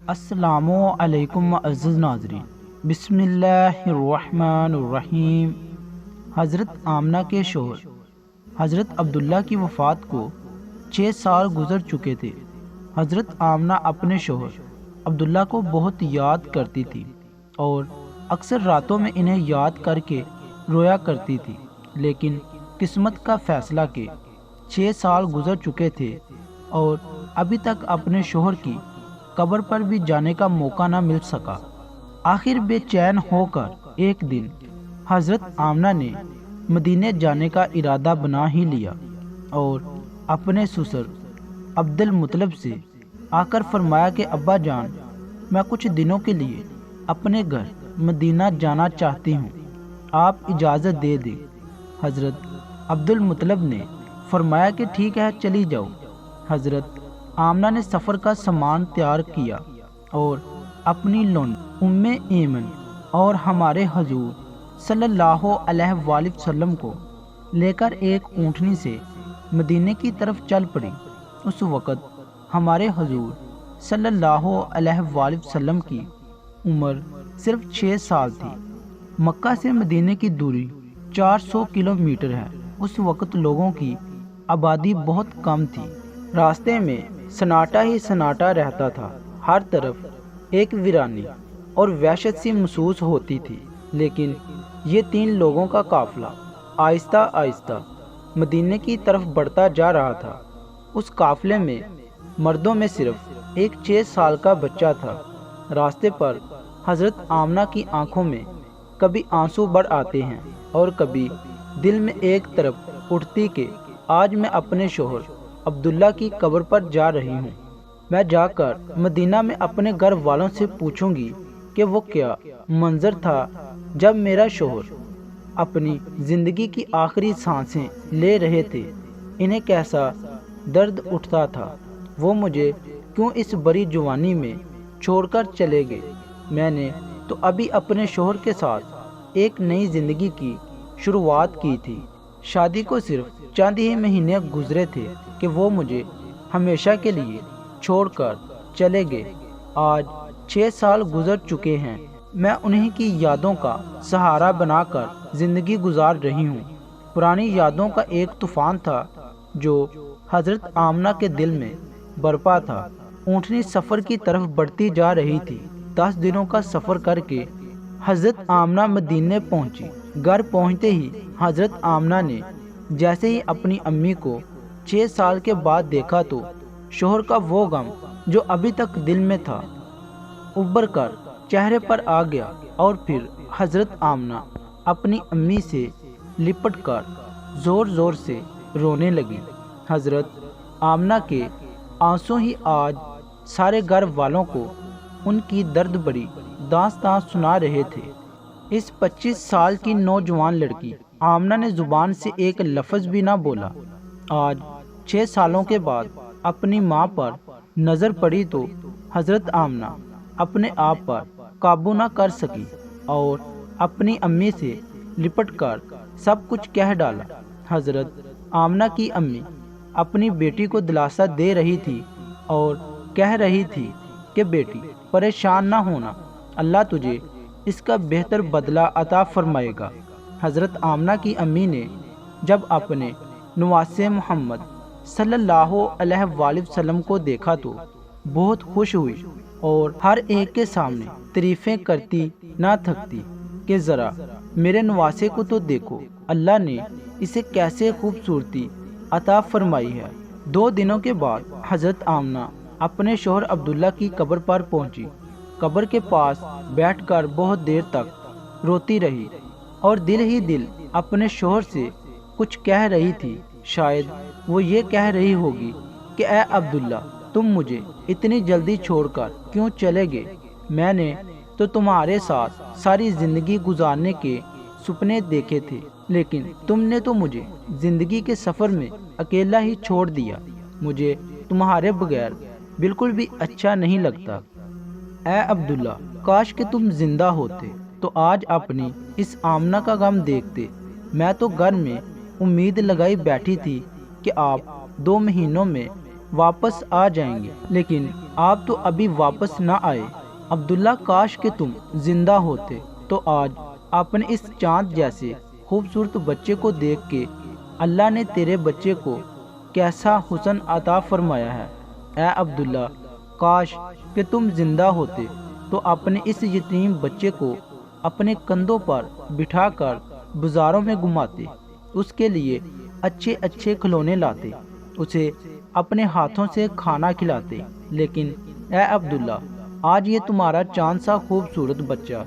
السلام علیکم عزیز ناظرین، بسم اللہ الرحمن الرحیم۔ حضرت آمنہ کے شوہر حضرت عبداللہ کی وفات کو 6 سال گزر چکے تھے۔ حضرت آمنہ اپنے شوہر عبداللہ کو بہت یاد کرتی تھی اور اکثر راتوں میں انہیں یاد کر کے رویا کرتی تھی، لیکن قسمت کا فیصلہ کہ 6 سال گزر چکے تھے اور ابھی تک اپنے شوہر کی قبر پر بھی جانے کا موقع نہ مل سکا۔ آخر بے چین ہو کر ایک دن حضرت آمنہ نے مدینے جانے کا ارادہ بنا ہی لیا اور اپنے سسر عبد المطلب سے آ کر فرمایا کہ ابا جان، میں کچھ دنوں کے لیے اپنے گھر مدینہ جانا چاہتی ہوں، آپ اجازت دے دیں۔ حضرت عبد المطلب نے فرمایا کہ ٹھیک ہے، چلی جاؤ۔ حضرت آمنہ نے سفر کا سامان تیار کیا اور اپنی لونڈی ایمن اور ہمارے حضور صلی اللہ علیہ وآلہ وسلم کو لے کر ایک اونٹنی سے مدینے کی طرف چل پڑی۔ اس وقت ہمارے حضور صلی اللہ علیہ وآلہ وسلم کی عمر صرف 6 سال تھی۔ مکہ سے مدینے کی دوری 400 کلومیٹر ہے۔ اس وقت لوگوں کی آبادی بہت کم تھی، راستے میں سناٹا ہی سناٹا رہتا تھا، ہر طرف ایک ویرانی اور وحشت سی محسوس ہوتی تھی۔ لیکن یہ 3 لوگوں کا قافلہ آہستہ آہستہ مدینے کی طرف بڑھتا جا رہا تھا۔ اس قافلے میں مردوں میں صرف ایک 6 سال کا بچہ تھا۔ راستے پر حضرت آمنہ کی آنکھوں میں کبھی آنسو بڑھ آتے ہیں اور کبھی دل میں ایک طرف اٹھتی کہ آج میں اپنے شوہر عبداللہ کی قبر پر جا رہی ہوں۔ میں جا کر مدینہ میں اپنے گھر والوں سے پوچھوں گی کہ وہ کیا منظر تھا جب میرا شوہر اپنی زندگی کی آخری سانسیں لے رہے تھے، انہیں کیسا درد اٹھتا تھا، وہ مجھے کیوں اس بڑی جوانی میں چھوڑ کر چلے گئے۔ میں نے تو ابھی اپنے شوہر کے ساتھ ایک نئی زندگی کی شروعات کی تھی۔ شادی کو صرف چند ہی مہینے گزرے تھے کہ وہ مجھے ہمیشہ کے لیے چھوڑ کر چلے گئے۔ آج 6 سال گزر چکے ہیں، میں انہی کی یادوں کا سہارا بنا کر زندگی گزار رہی ہوں۔ پرانی یادوں کا ایک طوفان تھا جو حضرت آمنہ کے دل میں برپا تھا۔ اونٹنی سفر کی طرف بڑھتی جا رہی تھی۔ 10 دنوں کا سفر کر کے حضرت آمنہ مدینے پہنچی۔ گھر پہنچتے ہی حضرت آمنہ نے جیسے ہی اپنی امی کو 6 سال کے بعد دیکھا تو شوہر کا وہ غم جو ابھی تک دل میں تھا ابھر کر چہرے پر آ گیا، اور پھر حضرت آمنہ اپنی امی سے لپٹ کر زور زور سے رونے لگی۔ حضرت آمنہ کے آنسو ہی آج سارے گھر والوں کو ان کی درد بڑی داستان سنا رہے تھے۔ اس 25 سال کی نوجوان لڑکی آمنہ نے زبان سے ایک لفظ بھی نہ بولا۔ آج 6 سالوں کے بعد اپنی ماں پر نظر پڑی تو حضرت آمنہ اپنے آپ پر قابو نہ کر سکی اور اپنی امی سے لپٹ کر سب کچھ کہہ ڈالا۔ حضرت آمنہ کی امی اپنی بیٹی کو دلاسا دے رہی تھی اور کہہ رہی تھی کہ بیٹی پریشان نہ ہونا، اللہ تجھے اس کا بہتر بدلہ عطا فرمائے گا۔ حضرت آمنہ کی امی نے جب اپنے نواسے محمد صلی اللہ علیہ وآلہ وسلم کو دیکھا تو بہت خوش ہوئی اور ہر ایک کے سامنے تعریفیں کرتی نہ تھکتی کہ ذرا میرے نواسے کو تو دیکھو، اللہ نے اسے کیسے خوبصورتی عطا فرمائی ہے۔ 2 دنوں کے بعد حضرت آمنہ اپنے شوہر عبداللہ کی قبر پر پہنچی۔ قبر کے پاس بیٹھ کر بہت دیر تک روتی رہی اور دل ہی دل اپنے شوہر سے کچھ کہہ رہی تھی۔ شاید وہ یہ کہہ رہی ہوگی کہ اے عبداللہ، تم مجھے اتنی جلدی چھوڑ کر کیوں چلے گئے؟ میں نے تو تمہارے ساتھ ساری زندگی گزارنے کے سپنے دیکھے تھے، لیکن تم نے تو مجھے زندگی کے سفر میں اکیلا ہی چھوڑ دیا۔ مجھے تمہارے بغیر بالکل بھی اچھا نہیں لگتا۔ اے عبداللہ، کاش کہ تم زندہ ہوتے تو آج اپنی اس آمنہ کا غم دیکھتے۔ میں تو گھر میں امید لگائی بیٹھی تھی کہ آپ 2 مہینوں میں واپس آ جائیں گے، لیکن آپ تو ابھی واپس نہ آئے۔ عبداللہ کاش کہ تم زندہ ہوتے تو آج اپنے اس چاند جیسے خوبصورت بچے کو دیکھ کے اللہ نے تیرے بچے کو کیسا حسن عطا فرمایا ہے۔ اے عبداللہ کاش کہ تم زندہ ہوتے تو اپنے اس یتیم بچے کو اپنے کندھوں پر بٹھا کر بازاروں میں گھماتے، اس کے لیے اچھے اچھے کھلونے لاتے، اسے اپنے ہاتھوں سے کھانا کھلاتے۔ لیکن اے عبداللہ آج یہ تمہارا چاند سا خوبصورت بچہ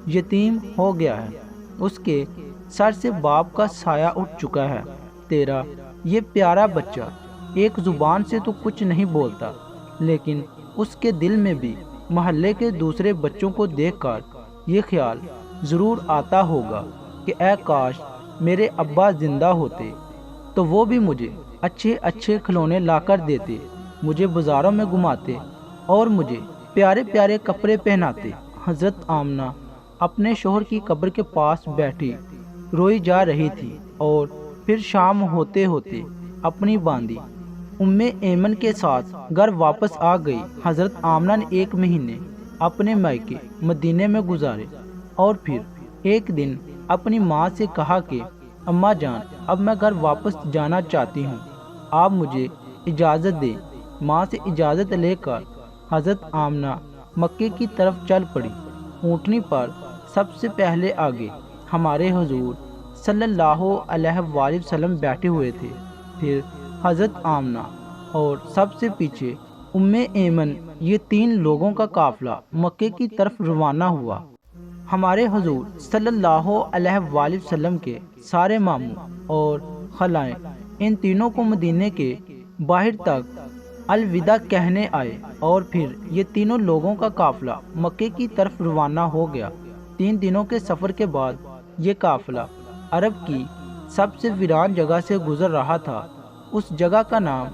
یتیم ہو گیا ہے، اس کے سر سے باپ کا سایہ اٹھ چکا ہے۔ تیرا یہ پیارا بچہ ایک زبان سے تو کچھ نہیں بولتا، لیکن اس کے دل میں بھی محلے کے دوسرے بچوں کو دیکھ کر یہ خیال ضرور آتا ہوگا کہ اے کاش میرے ابا زندہ ہوتے تو وہ بھی مجھے اچھے اچھے کھلونے لا کر دیتے، مجھے بازاروں میں گھماتے اور مجھے پیارے پیارے کپڑے پہناتے۔ حضرت آمنہ اپنے شوہر کی قبر کے پاس بیٹھی روئی جا رہی تھی اور پھر شام ہوتے ہوتے اپنی باندی ایمن کے ساتھ گھر واپس آ گئی۔ حضرت آمنہ نے 1 مہینے اپنے مائکے مدینے میں گزارے اور پھر ایک دن اپنی ماں سے کہا کہ اماں جان اب میں گھر واپس جانا چاہتی ہوں، آپ مجھے اجازت دیں۔ ماں سے اجازت لے کر حضرت آمنہ مکے کی طرف چل پڑی۔ اونٹنی پر سب سے پہلے آگے ہمارے حضور صلی اللہ علیہ وآلہ وسلم بیٹھے ہوئے تھے، پھر حضرت آمنہ اور سب سے پیچھے ایمن، یہ 3 لوگوں کا قافلہ مکے کی طرف روانہ ہوا۔ ہمارے حضور صلی اللہ علیہ وآلہ وسلم کے سارے ماموں اور خلائیں ان تینوں کو مدینے کے باہر تک الوداع کہنے آئے اور پھر یہ تینوں لوگوں کا قافلہ مکے کی طرف روانہ ہو گیا۔ 3 دنوں کے سفر کے بعد یہ قافلہ عرب کی سب سے ویران جگہ سے گزر رہا تھا۔ اس جگہ کا نام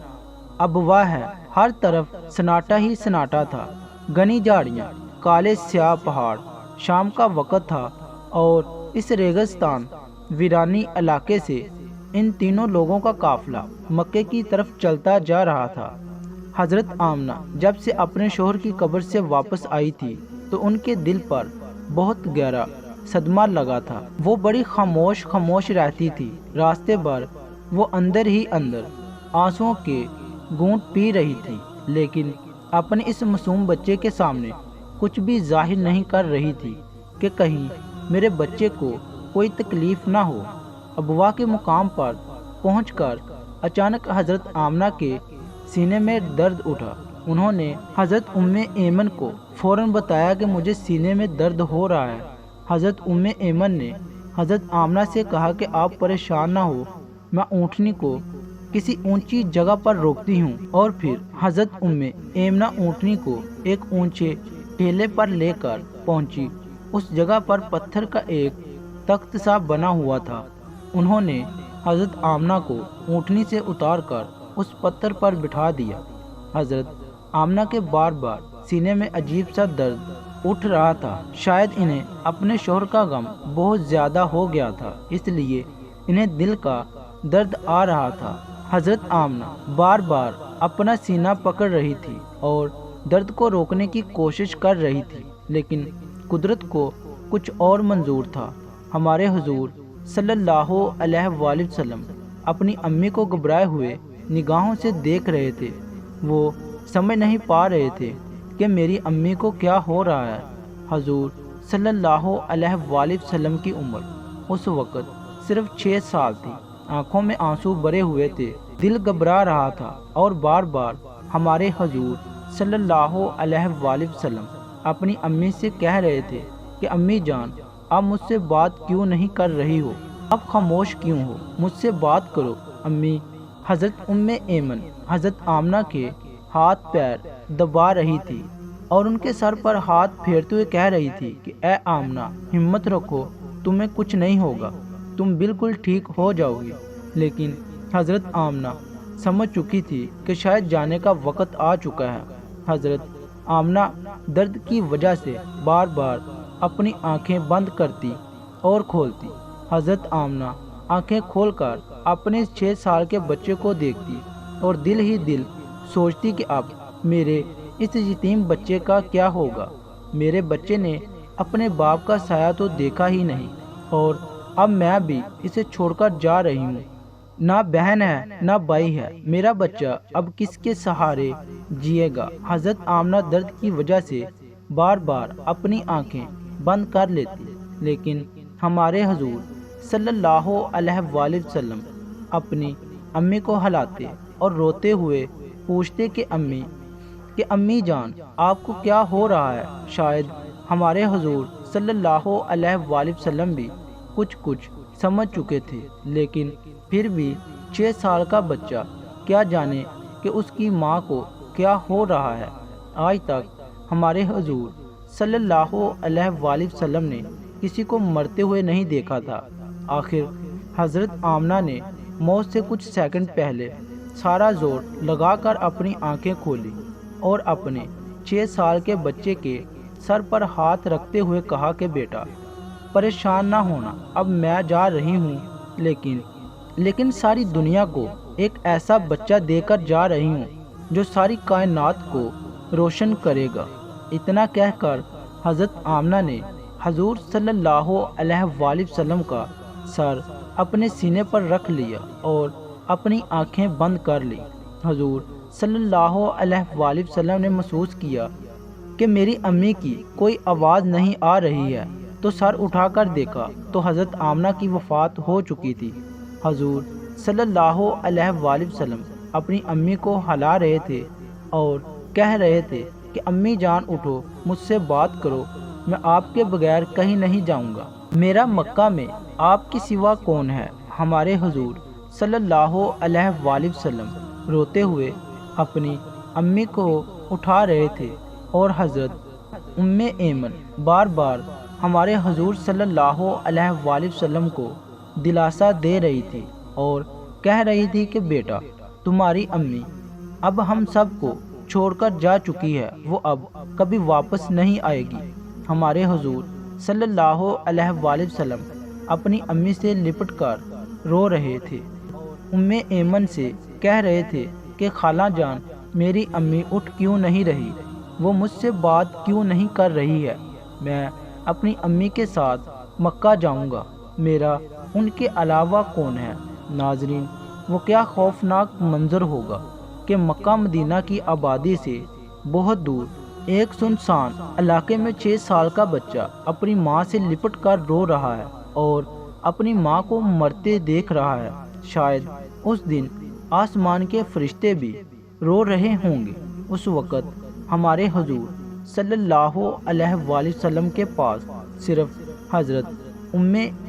ابوا ہے۔ ہر طرف سناٹا ہی سناٹا تھا، گھنی جھاڑیاں، کالے سیاہ پہاڑ۔ شام کا وقت تھا اور اس ریگستان ویرانی علاقے سے ان تینوں لوگوں کا قافلہ مکے کی طرف چلتا جا رہا تھا۔ حضرت آمنہ جب سے اپنے شوہر کی قبر سے واپس آئی تھی تو ان کے دل پر بہت گہرا صدمہ لگا تھا۔ وہ بڑی خاموش رہتی تھی۔ راستے بھر وہ اندر ہی اندر آنسوؤں کے گھونٹ پی رہی تھی، لیکن اپنے اس معصوم بچے کے سامنے کچھ بھی ظاہر نہیں کر رہی تھی کہ کہیں میرے بچے کو کوئی تکلیف نہ ہو۔ ابوا کے مقام پر پہنچ کر اچانک حضرت آمنہ کے سینے میں درد اٹھا۔ انہوں نے حضرت ایمن کو فوراً بتایا کہ مجھے سینے میں درد ہو رہا ہے۔ حضرت ایمن نے حضرت آمنہ سے کہا کہ آپ پریشان نہ ہو، میں اونٹنی کو کسی اونچی جگہ پر روکتی ہوں۔ اور پھر حضرت ایمنہ اونٹنی کو ایک اونچے ٹیلے پر لے کر پہنچی۔ اس جگہ پر پتھر کا ایک تخت سا بنا ہوا تھا۔ انہوں نے حضرت آمنہ کو اونٹنی سے اتار کر اس پتھر پر بٹھا دیا۔ حضرت آمنہ کے بار بار سینے میں عجیب سا درد اٹھ رہا تھا۔ شاید انہیں اپنے شوہر کا غم بہت زیادہ ہو گیا تھا، اس لیے انہیں دل کا درد آ رہا تھا۔ حضرت آمنہ بار بار اپنا سینہ پکڑ رہی تھی اور درد کو روکنے کی کوشش کر رہی تھی، لیکن قدرت کو کچھ اور منظور تھا۔ ہمارے حضور صلی اللہ علیہ وآلہ وسلم اپنی امی کو گھبرائے ہوئے نگاہوں سے دیکھ رہے تھے۔ وہ سمجھ نہیں پا رہے تھے کہ میری امی کو کیا ہو رہا ہے۔ حضور صلی اللہ علیہ وآلہ وسلم کی عمر اس وقت صرف 6 سال تھی۔ آنکھوں میں آنسو بھرے ہوئے تھے، دل گھبرا رہا تھا اور بار بار ہمارے حضور صلی اللہ علیہ وآلہ وسلم اپنی امی سے کہہ رہے تھے کہ امی جان آپ مجھ سے بات کیوں نہیں کر رہی ہو، آپ خاموش کیوں ہو، مجھ سے بات کرو امی۔ حضرت ایمن حضرت آمنہ کے ہاتھ پیر دبا رہی تھی اور ان کے سر پر ہاتھ پھیرتے ہوئے کہہ رہی تھی کہ اے آمنہ ہمت رکھو، تمہیں کچھ نہیں ہوگا، تم بالکل ٹھیک ہو جاؤ گی۔ لیکن حضرت آمنہ سمجھ چکی تھی کہ شاید جانے کا وقت آ چکا ہے۔ حضرت آمنہ درد کی وجہ سے بار بار اپنی آنکھیں بند کرتی اور کھولتی۔ حضرت آمنہ آنکھیں کھول کر اپنے 6 سال کے بچے کو دیکھتی اور دل ہی دل سوچتی کہ اب میرے اس یتیم بچے کا کیا ہوگا؟ میرے بچے نے اپنے باپ کا سایہ تو دیکھا ہی نہیں، اور اب میں بھی اسے چھوڑ کر جا رہی ہوں۔ نہ بہن ہے نہ بھائی ہے، میرا بچہ اب کس کے سہارے جیے گا؟ حضرت آمنہ درد کی وجہ سے بار بار اپنی آنکھیں بند کر لیتی، لیکن ہمارے حضور صلی اللہ علیہ وآلہ وسلم اپنی امی کو ہلاتے اور روتے ہوئے پوچھتے کہ امی جان، آپ کو کیا ہو رہا ہے؟ شاید ہمارے حضور صلی اللہ علیہ وآلہ وسلم بھی کچھ سمجھ چکے تھے، لیکن پھر بھی 6 سال کا بچہ کیا جانے کہ اس کی ماں کو کیا ہو رہا ہے۔ آج تک ہمارے حضور صلی اللہ علیہ وآلہ وسلم نے کسی کو مرتے ہوئے نہیں دیکھا تھا۔ آخر حضرت آمنہ نے موت سے کچھ سیکنڈ پہلے سارا زور لگا کر اپنی آنکھیں کھولی اور اپنے 6 سال کے بچے کے سر پر ہاتھ رکھتے ہوئے کہا کہ بیٹا پریشان نہ ہونا، اب میں جا رہی ہوں، لیکن ساری دنیا کو ایک ایسا بچہ دے کر جا رہی ہوں جو ساری کائنات کو روشن کرے گا۔ اتنا کہہ کر حضرت آمنہ نے حضور صلی اللہ علیہ وآلہ وسلم کا سر اپنے سینے پر رکھ لیا اور اپنی آنکھیں بند کر لی۔ حضور صلی اللہ علیہ وآلہ وسلم نے محسوس کیا کہ میری امی کی کوئی آواز نہیں آ رہی ہے، تو سر اٹھا کر دیکھا تو حضرت آمنہ کی وفات ہو چکی تھی۔ حضور صلی اللہ علیہ وآلہ وسلم اپنی امی کو ہلا رہے تھے اور کہہ رہے تھے کہ امی جان اٹھو، مجھ سے بات کرو، میں آپ کے بغیر کہیں نہیں جاؤں گا۔ میرا مکہ میں آپ کے سوا کون ہے؟ ہمارے حضور صلی اللہ علیہ وآلہ وسلم روتے ہوئے اپنی امی کو اٹھا رہے تھے اور حضرت ایمن بار بار ہمارے حضور صلی اللہ علیہ وآلہ وسلم کو دلاسا دے رہی تھی اور کہہ رہی تھی کہ بیٹا تمہاری امی اب ہم سب کو چھوڑ کر جا چکی ہے، وہ اب کبھی واپس نہیں آئے گی۔ ہمارے حضور صلی اللہ علیہ وآلہ وسلم اپنی امی سے لپٹ کر رو رہے تھے، ایمن سے کہہ رہے تھے کہ خالہ جان میری امی اٹھ کیوں نہیں رہی، وہ مجھ سے بات کیوں نہیں کر رہی ہے؟ میں اپنی امی کے ساتھ مکہ جاؤں گا، میرا ان کے علاوہ کون ہے؟ ناظرین، وہ کیا خوفناک منظر ہوگا کہ مکہ مدینہ کی آبادی سے بہت دور ایک سنسان علاقے میں 6 سال کا بچہ اپنی ماں سے لپٹ کر رو رہا ہے اور اپنی ماں کو مرتے دیکھ رہا ہے۔ شاید اس دن آسمان کے فرشتے بھی رو رہے ہوں گے۔ اس وقت ہمارے حضور صلی اللہ علیہ وآلہ وسلم کے پاس صرف حضرت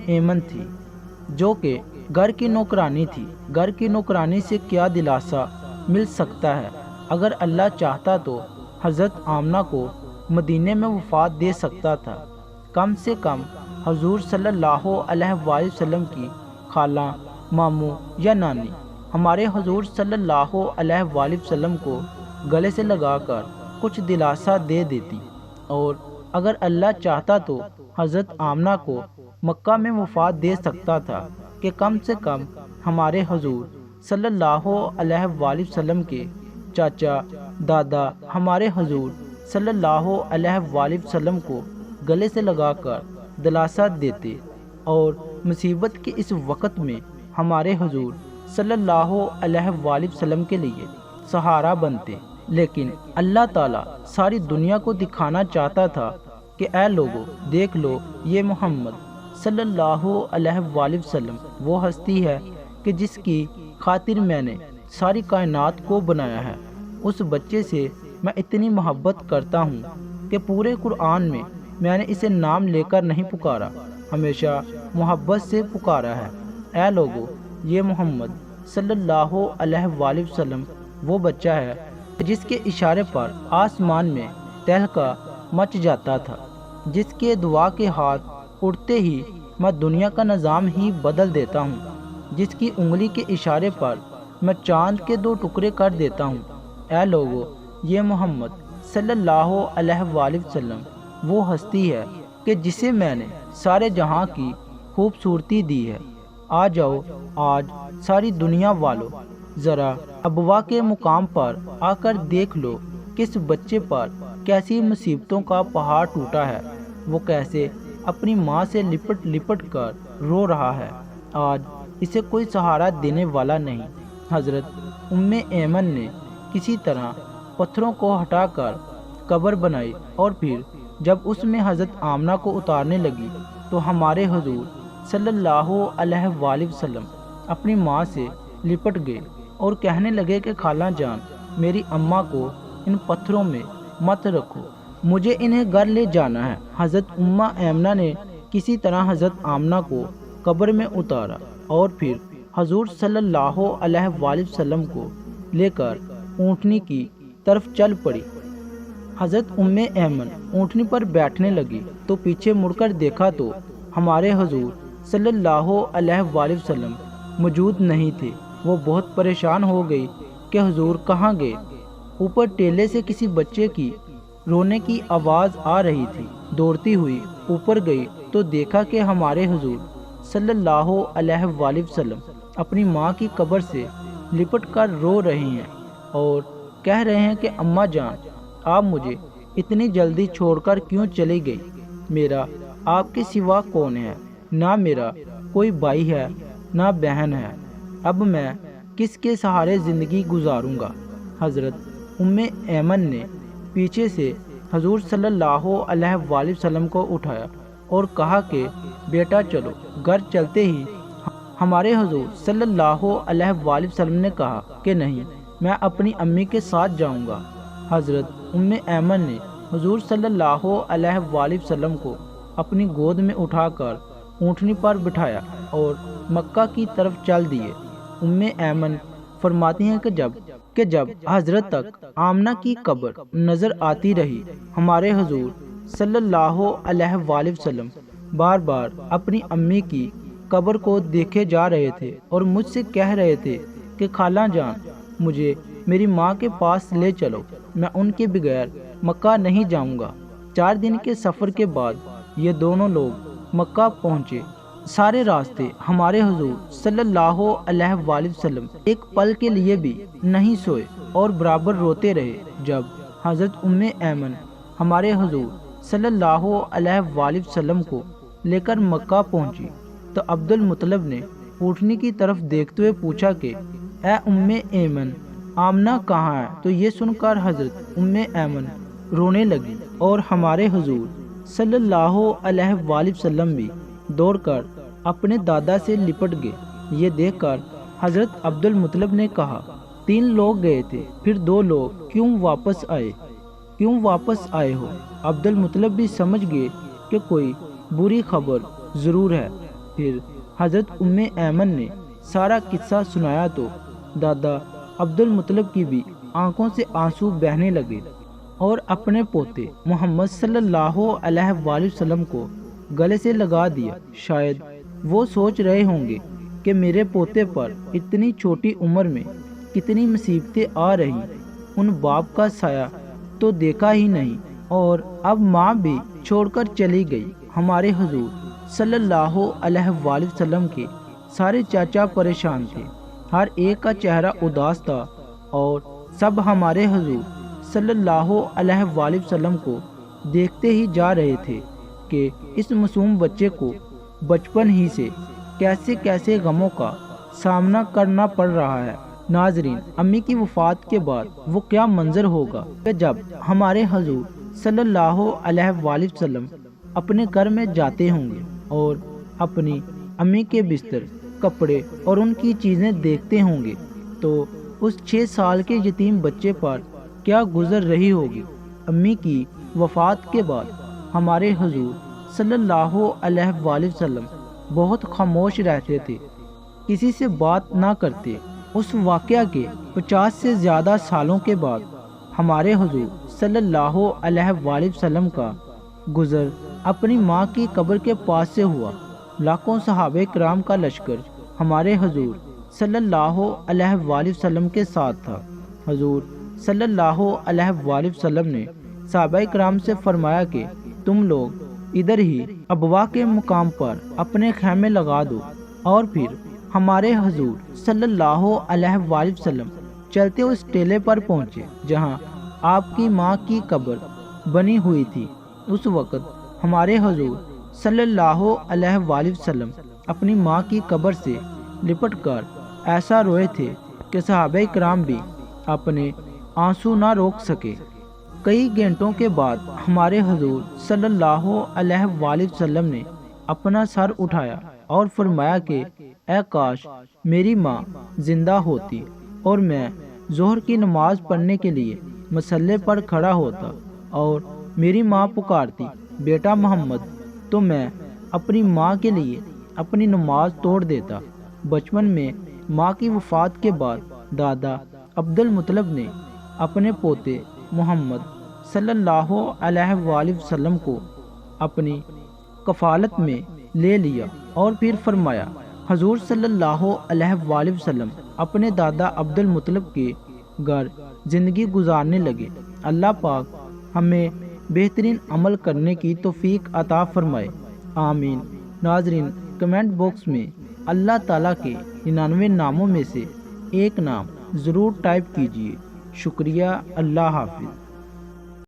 ایمن تھی، جو کہ گھر کی نوکرانی تھی۔ گھر کی نوکرانی سے کیا دلاسا مل سکتا ہے؟ اگر اللہ چاہتا تو حضرت آمنہ کو مدینے میں وفات دے سکتا تھا۔ کم سے کم حضور صلی اللہ علیہ وآلہ وسلم کی خالہ، ماموں یا نانی ہمارے حضور صلی اللہ علیہ وآلہ وسلم کو گلے سے لگا کر کچھ دلاسا دے دیتی، اور اگر اللہ چاہتا تو حضرت آمنہ کو مکہ میں وفات دے سکتا تھا کہ کم سے کم ہمارے حضور صلی اللہ علیہ وآلہ وسلم کے چاچا دادا ہمارے حضور صلی اللہ علیہ وآلہ وسلم کو گلے سے لگا کر دلاسا دیتے اور مصیبت کے اس وقت میں ہمارے حضور صلی اللہ علیہ وآلہ وسلم کے لیے سہارا بنتے۔ لیکن اللہ تعالیٰ ساری دنیا کو دکھانا چاہتا تھا کہ اے لوگو دیکھ لو، یہ محمد صلی اللہ علیہ وآلہ وسلم وہ ہستی ہے کہ جس کی خاطر میں نے ساری کائنات کو بنایا ہے۔ اس بچے سے میں اتنی محبت کرتا ہوں کہ پورے قرآن میں نے اسے نام لے کر نہیں پکارا، ہمیشہ محبت سے پکارا ہے۔ اے لوگو، یہ محمد صلی اللہ علیہ وآلہ وسلم وہ بچہ ہے جس کے اشارے پر آسمان میں تہلکہ مچ جاتا تھا، جس کے دعا کے ہاتھ اڑتے ہی میں دنیا کا نظام ہی بدل دیتا ہوں، جس کی انگلی کے اشارے پر میں چاند کے 2 ٹکڑے کر دیتا ہوں۔ اے لوگو، یہ محمد صلی اللہ علیہ وآلہ وسلم وہ ہستی ہے کہ جسے میں نے سارے جہاں کی خوبصورتی دی ہے۔ آ جاؤ آج ساری دنیا والو، ذرا ابوا کے مقام پر آ کر دیکھ لو کہ اس بچے پر کیسی مصیبتوں کا پہاڑ ٹوٹا ہے، وہ کیسے اپنی ماں سے لپٹ لپٹ کر رو رہا ہے۔ آج اسے کوئی سہارا دینے والا نہیں۔ حضرت ام ایمن نے کسی طرح پتھروں کو ہٹا کر قبر بنائی، اور پھر جب اس میں حضرت آمنہ کو اتارنے لگی تو ہمارے حضور صلی اللہ علیہ وآلہ وسلم اپنی ماں سے لپٹ گئے اور کہنے لگے کہ خالہ جان، میری اماں کو ان پتھروں میں مت رکھو، مجھے انہیں گھر لے جانا ہے۔ حضرت امہ ایمنہ نے کسی طرح حضرت آمنہ کو قبر میں اتارا اور پھر حضور صلی اللہ علیہ وآلہ وسلم کو لے کر اونٹنی کی طرف چل پڑی۔ حضرت ام ایمن اونٹنی پر بیٹھنے لگی تو پیچھے مڑ کر دیکھا تو ہمارے حضور صلی اللہ علیہ وآلہ وسلم موجود نہیں تھے۔ وہ بہت پریشان ہو گئی کہ حضور کہاں گئے۔ اوپر ٹیلے سے کسی بچے کی رونے کی آواز آ رہی تھی۔ دوڑتی ہوئی اوپر گئی تو دیکھا کہ ہمارے حضور صلی اللہ علیہ وآلہ وسلم اپنی ماں کی قبر سے لپٹ کر رو رہی ہیں اور کہہ رہے ہیں کہ اماں جان، آپ مجھے اتنی جلدی چھوڑ کر کیوں چلی گئی؟ میرا آپ کے سوا کون ہے؟ نہ میرا کوئی بھائی ہے نہ بہن ہے، اب میں کس کے سہارے زندگی گزاروں گا؟ حضرت ام ایمن نے پیچھے سے حضور صلی اللہ علیہ وآلہ وسلم کو اٹھایا اور کہا کہ بیٹا چلو۔ گھر چلتے ہی ہمارے حضور صلی اللہ علیہ وآلہ وسلم نے کہا کہ نہیں، میں اپنی امی کے ساتھ جاؤں گا۔ حضرت ام ایمن نے حضور صلی اللہ علیہ وآلہ وسلم کو اپنی گود میں اٹھا کر اونٹنی پر بٹھایا اور مکہ کی طرف چل دیے۔ ام ایمن فرماتی ہیں کہ جب حضرت تک آمنہ کی قبر نظر آتی رہی، ہمارے حضور صلی اللہ علیہ وآلہ وسلم بار بار اپنی امی کی قبر کو دیکھے جا رہے تھے اور مجھ سے کہہ رہے تھے کہ خالہ جان، مجھے میری ماں کے پاس لے چلو، میں ان کے بغیر مکہ نہیں جاؤں گا۔ 4 دن کے سفر کے بعد یہ دونوں لوگ مکہ پہنچے۔ سارے راستے ہمارے حضور صلی اللہ علیہ وآلہ وسلم ایک پل کے لیے بھی نہیں سوئے اور برابر روتے رہے۔ جب حضرت ام ایمن ہمارے حضور صلی اللہ علیہ وآلہ وسلم کو لے کر مکہ پہنچی تو عبد المطلب نے اونٹنی کی طرف دیکھتے ہوئے پوچھا کہ اے ام ایمن، آمنہ کہاں ہے؟ تو یہ سن کر حضرت ام ایمن رونے لگی اور ہمارے حضور صلی اللہ علیہ وآلہ وسلم بھی دوڑ کر اپنے دادا سے لپٹ گئے۔ یہ دیکھ کر حضرت عبد المطلب نے کہا، 3 لوگ گئے تھے، پھر 2 لوگ کیوں واپس آئے ہو؟ عبد المطلب بھی سمجھ گئے کہ کوئی بری خبر ضرور ہے۔ پھر حضرت ام ایمن نے سارا قصہ سنایا تو دادا عبد المطلب کی بھی آنکھوں سے آنسو بہنے لگے اور اپنے پوتے محمد صلی اللہ علیہ وآلہ وسلم کو گلے سے لگا دیا۔ شاید وہ سوچ رہے ہوں گے کہ میرے پوتے پر اتنی چھوٹی عمر میں کتنی مصیبتیں آ رہی، ان باپ کا سایہ تو دیکھا ہی نہیں، اور اب ماں بھی چھوڑ کر چلی گئی۔ ہمارے حضور صلی اللہ علیہ وآلہ وسلم کے سارے چاچا پریشان تھے، ہر ایک کا چہرہ اداس تھا اور سب ہمارے حضور صلی اللہ علیہ وآلہ وسلم کو دیکھتے ہی جا رہے تھے کہ اس معصوم بچے کو بچپن ہی سے کیسے کیسے غموں کا سامنا کرنا پڑ رہا ہے۔ ناظرین، امی کی وفات کے بعد وہ کیا منظر ہوگا کہ جب ہمارے حضور صلی اللہ علیہ وآلہ وسلم اپنے گھر میں جاتے ہوں گے اور اپنی امی کے بستر، کپڑے اور ان کی چیزیں دیکھتے ہوں گے تو اس 6 سال کے یتیم بچے پر کیا گزر رہی ہوگی۔ امی کی وفات کے بعد ہمارے حضور صلی اللہ علیہ وآلہ وسلم بہت خاموش رہتے تھے، کسی سے بات نہ کرتے۔ اس واقعہ کے 50 سے زیادہ سالوں کے بعد ہمارے حضور صلی اللہ علیہ وآلہ وسلم کا گزر اپنی ماں کی قبر کے پاس سے ہوا۔ لاکھوں صحابہ کرام کا لشکر ہمارے حضور صلی اللہ علیہ وآلہ وسلم کے ساتھ تھا۔ حضور صلی اللہ علیہ وآلہ وسلم نے صحابہ کرام سے فرمایا کہ تم لوگ ادھر ہی ابوا کے مقام پر اپنے خیمے لگا دو، اور پھر ہمارے حضور صلی اللہ علیہ وآلہ وسلم چلتے اس ٹیلے پر پہنچے جہاں آپ کی ماں کی قبر بنی ہوئی تھی۔ اس وقت ہمارے حضور صلی اللہ علیہ وآلہ وسلم اپنی ماں کی قبر سے لپٹ کر ایسا روئے تھے کہ صحابہ کرام بھی اپنے آنسو نہ روک سکے۔ کئی گھنٹوں کے بعد ہمارے حضور صلی اللہ علیہ وآلہ وسلم نے اپنا سر اٹھایا اور فرمایا کہ اے کاش میری ماں زندہ ہوتی اور میں ظہر کی نماز پڑھنے کے لیے مصلی پر کھڑا ہوتا اور میری ماں پکارتی بیٹا محمد، تو میں اپنی ماں کے لیے اپنی نماز توڑ دیتا۔ بچپن میں ماں کی وفات کے بعد دادا عبد المطلب نے اپنے پوتے محمد صلی اللہ علیہ وآلہ وسلم کو اپنی کفالت میں لے لیا اور پھر فرمایا حضور صلی اللہ علیہ وآلہ وسلم اپنے دادا عبد المطلب کے گھر زندگی گزارنے لگے۔ اللہ پاک ہمیں بہترین عمل کرنے کی توفیق عطا فرمائے، آمین۔ ناظرین، کمنٹ باکس میں اللہ تعالیٰ کے 99 ناموں میں سے ایک نام ضرور ٹائپ کیجیے۔ شکریہ، اللہ حافظ۔